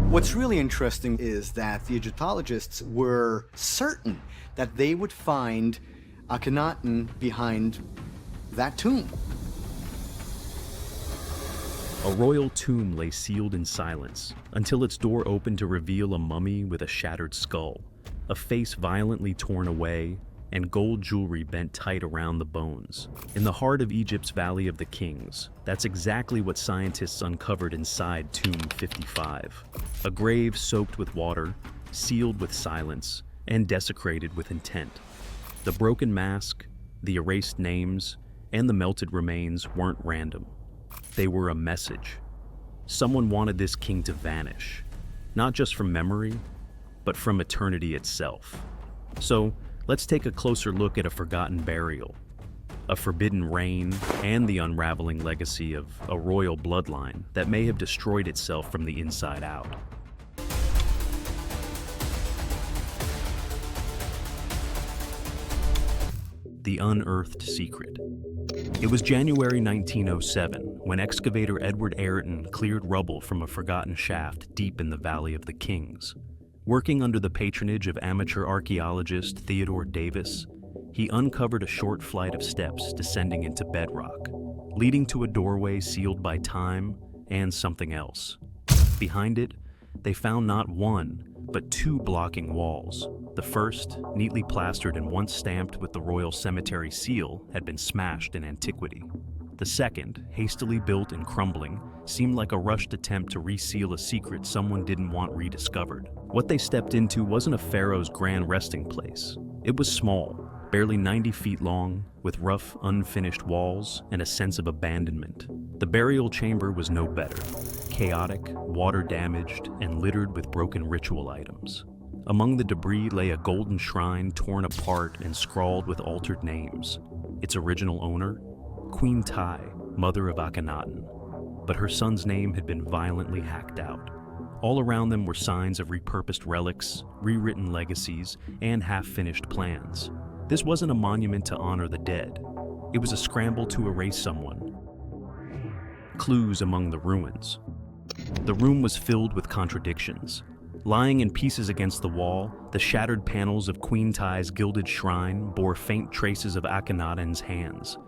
What's really interesting is that the Egyptologists were certain that they would find Akhenaten behind that tomb. A royal tomb lay sealed in silence until its door opened to reveal a mummy with a shattered skull, a face violently torn away, and gold jewelry bent tight around the bones. In the heart of Egypt's Valley of the Kings, that's exactly what scientists uncovered inside Tomb 55. A grave soaked with water, sealed with silence, and desecrated with intent. The broken mask, the erased names, and the melted remains weren't random. They were a message. Someone wanted this king to vanish, not just from memory, but from eternity itself. So, let's take a closer look at a forgotten burial, a forbidden reign, and the unraveling legacy of a royal bloodline that may have destroyed itself from the inside out. The Unearthed Secret. It was January 1907 when excavator Edward Ayrton cleared rubble from a forgotten shaft deep in the Valley of the Kings. Working under the patronage of amateur archaeologist Theodore Davis, he uncovered a short flight of steps descending into bedrock, leading to a doorway sealed by time and something else. Behind it, they found not one, but two blocking walls. The first, neatly plastered and once stamped with the Royal Cemetery seal, had been smashed in antiquity. The second, hastily built and crumbling, seemed like a rushed attempt to reseal a secret someone didn't want rediscovered. What they stepped into wasn't a pharaoh's grand resting place. It was small, barely 90 feet long, with rough, unfinished walls and a sense of abandonment. The burial chamber was no better. Chaotic, water-damaged, and littered with broken ritual items. Among the debris lay a golden shrine torn apart and scrawled with altered names. Its original owner, Queen Tai, mother of Akhenaten. But her son's name had been violently hacked out. All around them were signs of repurposed relics, rewritten legacies, and half-finished plans. This wasn't a monument to honor the dead. It was a scramble to erase someone. Clues among the ruins. The room was filled with contradictions. Lying in pieces against the wall, the shattered panels of Queen Tai's gilded shrine bore faint traces of Akhenaten's hands.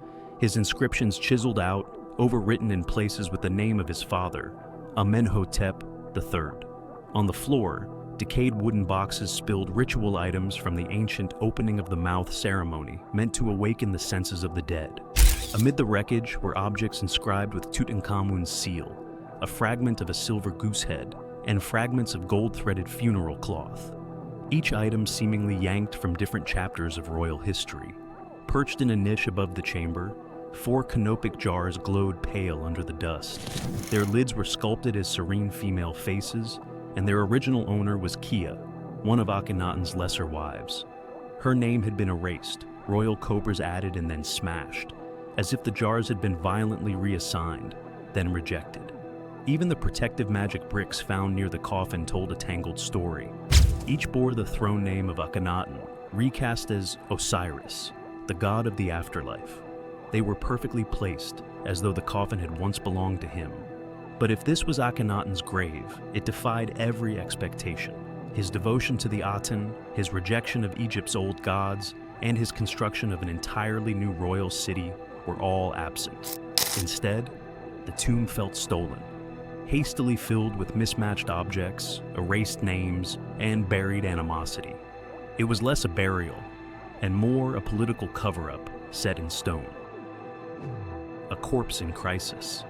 His inscriptions chiseled out, overwritten in places with the name of his father, Amenhotep III. On the floor, decayed wooden boxes spilled ritual items from the ancient opening of the mouth ceremony meant to awaken the senses of the dead. Amid the wreckage were objects inscribed with Tutankhamun's seal, a fragment of a silver goose head, and fragments of gold-threaded funeral cloth. Each item seemingly yanked from different chapters of royal history. Perched in a niche above the chamber, 4 canopic jars glowed pale under the dust. Their lids were sculpted as serene female faces, and their original owner was Kia, one of Akhenaten's lesser wives. Her name had been erased, royal cobras added and then smashed, as if the jars had been violently reassigned, then rejected. Even the protective magic bricks found near the coffin told a tangled story. Each bore the throne name of Akhenaten, recast as Osiris, the god of the afterlife. They were perfectly placed, as though the coffin had once belonged to him. But if this was Akhenaten's grave, it defied every expectation. His devotion to the Aten, his rejection of Egypt's old gods, and his construction of an entirely new royal city were all absent. Instead, the tomb felt stolen, hastily filled with mismatched objects, erased names, and buried animosity. It was less a burial, and more a political cover-up set in stone. A corpse in crisis.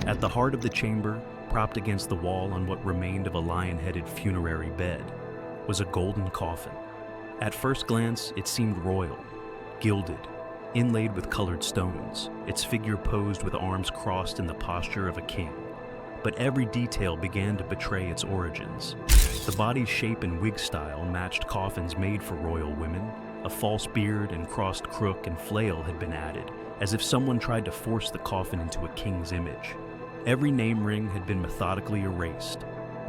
At the heart of the chamber, propped against the wall on what remained of a lion-headed funerary bed, was a golden coffin. At first glance, it seemed royal, gilded, inlaid with colored stones, its figure posed with arms crossed in the posture of a king. But every detail began to betray its origins. The body's shape and wig style matched coffins made for royal women. A false beard and crossed crook and flail had been added, as if someone tried to force the coffin into a king's image. Every name ring had been methodically erased.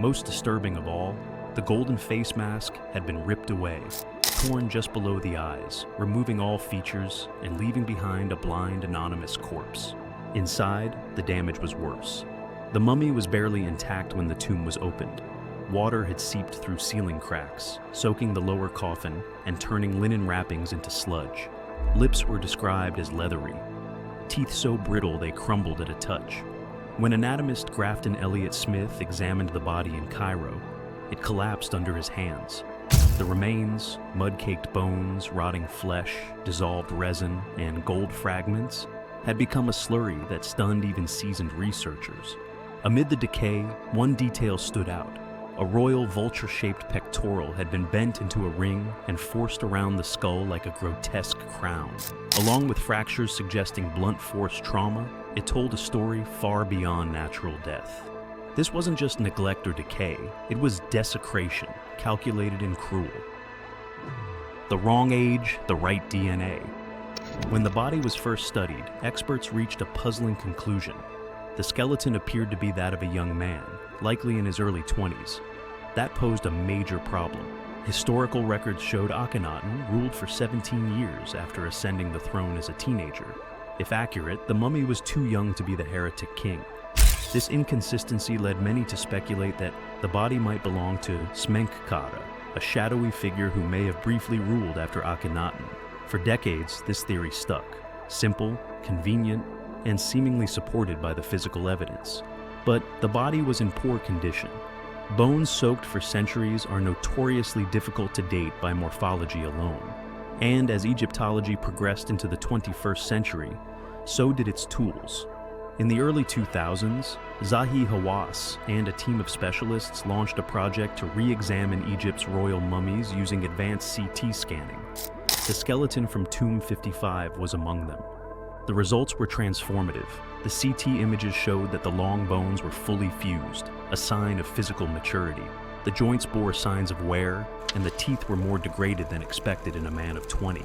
Most disturbing of all, the golden face mask had been ripped away, torn just below the eyes, removing all features and leaving behind a blind, anonymous corpse. Inside, the damage was worse. The mummy was barely intact when the tomb was opened. water had seeped through ceiling cracks, soaking the lower coffin and turning linen wrappings into sludge. Lips were described as leathery, teeth so brittle they crumbled at a touch. When anatomist Grafton Elliott Smith examined the body in Cairo, it collapsed under his hands. The remains, mud-caked bones, rotting flesh, dissolved resin, and gold fragments had become a slurry that stunned even seasoned researchers. Amid the decay, one detail stood out. A royal vulture-shaped pectoral had been bent into a ring and forced around the skull like a grotesque crown. Along with fractures suggesting blunt force trauma, it told a story far beyond natural death. This wasn't just neglect or decay, it was desecration, calculated and cruel. The wrong age, the right DNA. When the body was first studied, experts reached a puzzling conclusion. The skeleton appeared to be that of a young man, likely in his early 20s. That posed a major problem. Historical records showed Akhenaten ruled for 17 years after ascending the throne as a teenager. If accurate, the mummy was too young to be the heretic king. This inconsistency led many to speculate that the body might belong to Smenkhkare, a shadowy figure who may have briefly ruled after Akhenaten. For decades, this theory stuck. Simple, convenient, and seemingly supported by the physical evidence. But the body was in poor condition. Bones soaked for centuries are notoriously difficult to date by morphology alone. And as Egyptology progressed into the 21st century, so did its tools. In the early 2000s, Zahi Hawass and a team of specialists launched a project to re-examine Egypt's royal mummies using advanced CT scanning. The skeleton from Tomb 55 was among them. The results were transformative. The CT images showed that the long bones were fully fused, a sign of physical maturity. The joints bore signs of wear, and the teeth were more degraded than expected in a man of 20.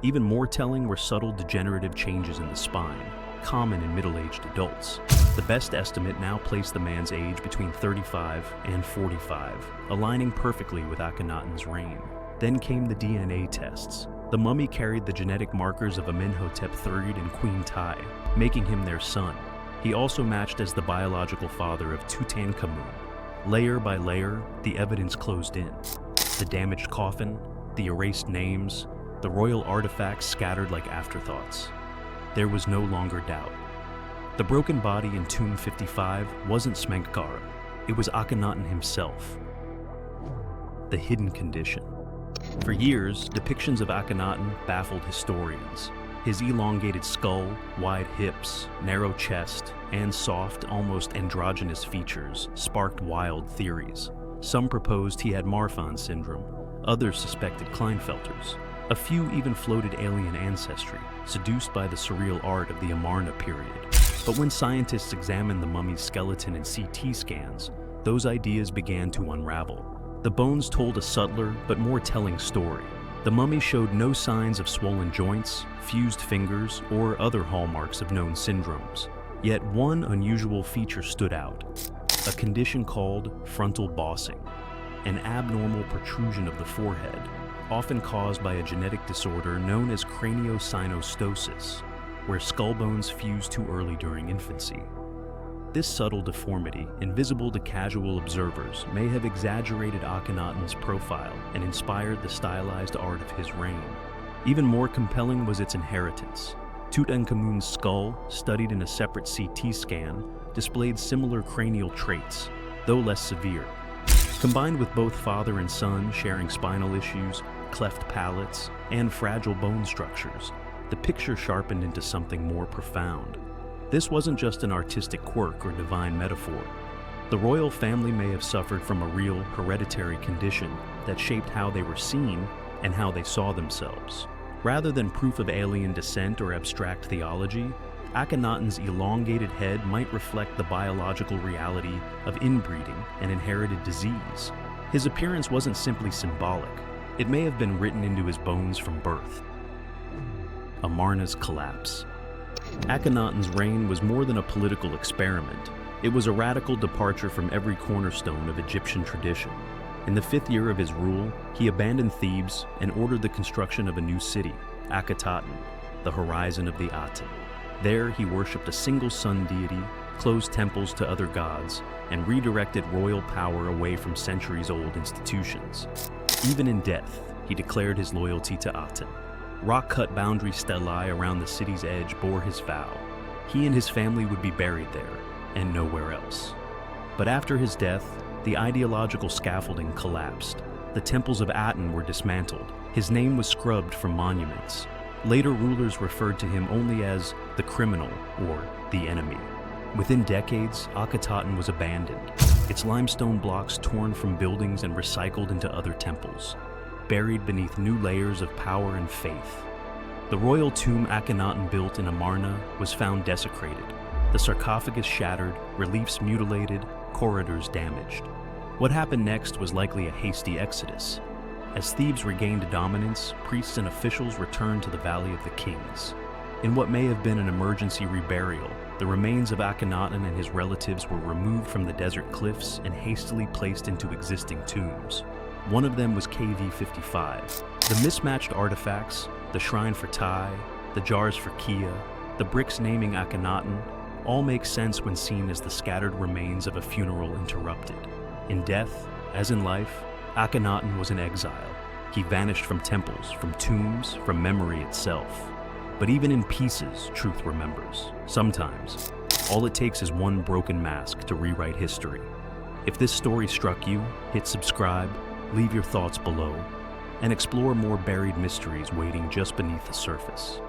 Even more telling were subtle degenerative changes in the spine, common in middle-aged adults. The best estimate now placed the man's age between 35 and 45, aligning perfectly with Akhenaten's reign. Then came the DNA tests. The mummy carried the genetic markers of Amenhotep III and Queen Tai, making him their son. He also matched as the biological father of Tutankhamun. Layer by layer, the evidence closed in. The damaged coffin, the erased names, the royal artifacts scattered like afterthoughts. There was no longer doubt. The broken body in Tomb 55 wasn't Smenkhkare, it was Akhenaten himself. The hidden condition. For years, depictions of Akhenaten baffled historians. His elongated skull, wide hips, narrow chest, and soft, almost androgynous features sparked wild theories. Some proposed he had Marfan syndrome, others suspected Klinefelter's. A few even floated alien ancestry, seduced by the surreal art of the Amarna period. But when scientists examined the mummy's skeleton in CT scans, those ideas began to unravel. The bones told a subtler but more telling story. The mummy showed no signs of swollen joints, fused fingers, or other hallmarks of known syndromes. Yet one unusual feature stood out, a condition called frontal bossing, an abnormal protrusion of the forehead, often caused by a genetic disorder known as craniosynostosis, where skull bones fuse too early during infancy. This subtle deformity, invisible to casual observers, may have exaggerated Akhenaten's profile and inspired the stylized art of his reign. Even more compelling was its inheritance. Tutankhamun's skull, studied in a separate CT scan, displayed similar cranial traits, though less severe. Combined with both father and son sharing spinal issues, cleft palates, and fragile bone structures, the picture sharpened into something more profound. This wasn't just an artistic quirk or divine metaphor. The royal family may have suffered from a real hereditary condition that shaped how they were seen and how they saw themselves. Rather than proof of alien descent or abstract theology, Akhenaten's elongated head might reflect the biological reality of inbreeding and inherited disease. His appearance wasn't simply symbolic. It may have been written into his bones from birth. Amarna's collapse. Akhenaten's reign was more than a political experiment. It was a radical departure from every cornerstone of Egyptian tradition. In the 5th year of his rule, he abandoned Thebes and ordered the construction of a new city, Akhenaten, the horizon of the Aten. There he worshipped a single sun deity, closed temples to other gods, and redirected royal power away from centuries-old institutions. Even in death, he declared his loyalty to Aten. Rock-cut boundary stelae around the city's edge bore his vow. He and his family would be buried there, and nowhere else. But after his death, the ideological scaffolding collapsed. The temples of Aten were dismantled. His name was scrubbed from monuments. Later rulers referred to him only as the criminal or the enemy. Within decades, Akhenaten was abandoned, its limestone blocks torn from buildings and recycled into other temples, buried beneath new layers of power and faith. The royal tomb Akhenaten built in Amarna was found desecrated, the sarcophagus shattered, reliefs mutilated, corridors damaged. What happened next was likely a hasty exodus. As Thebes regained dominance, priests and officials returned to the Valley of the Kings. In what may have been an emergency reburial, the remains of Akhenaten and his relatives were removed from the desert cliffs and hastily placed into existing tombs. One of them was KV-55. The mismatched artifacts, the shrine for Tai, the jars for Kia, the bricks naming Akhenaten, all make sense when seen as the scattered remains of a funeral interrupted. In death, as in life, Akhenaten was in exile. He vanished from temples, from tombs, from memory itself. But even in pieces, truth remembers. Sometimes, all it takes is one broken mask to rewrite history. If this story struck you, hit subscribe, leave your thoughts below, and explore more buried mysteries waiting just beneath the surface.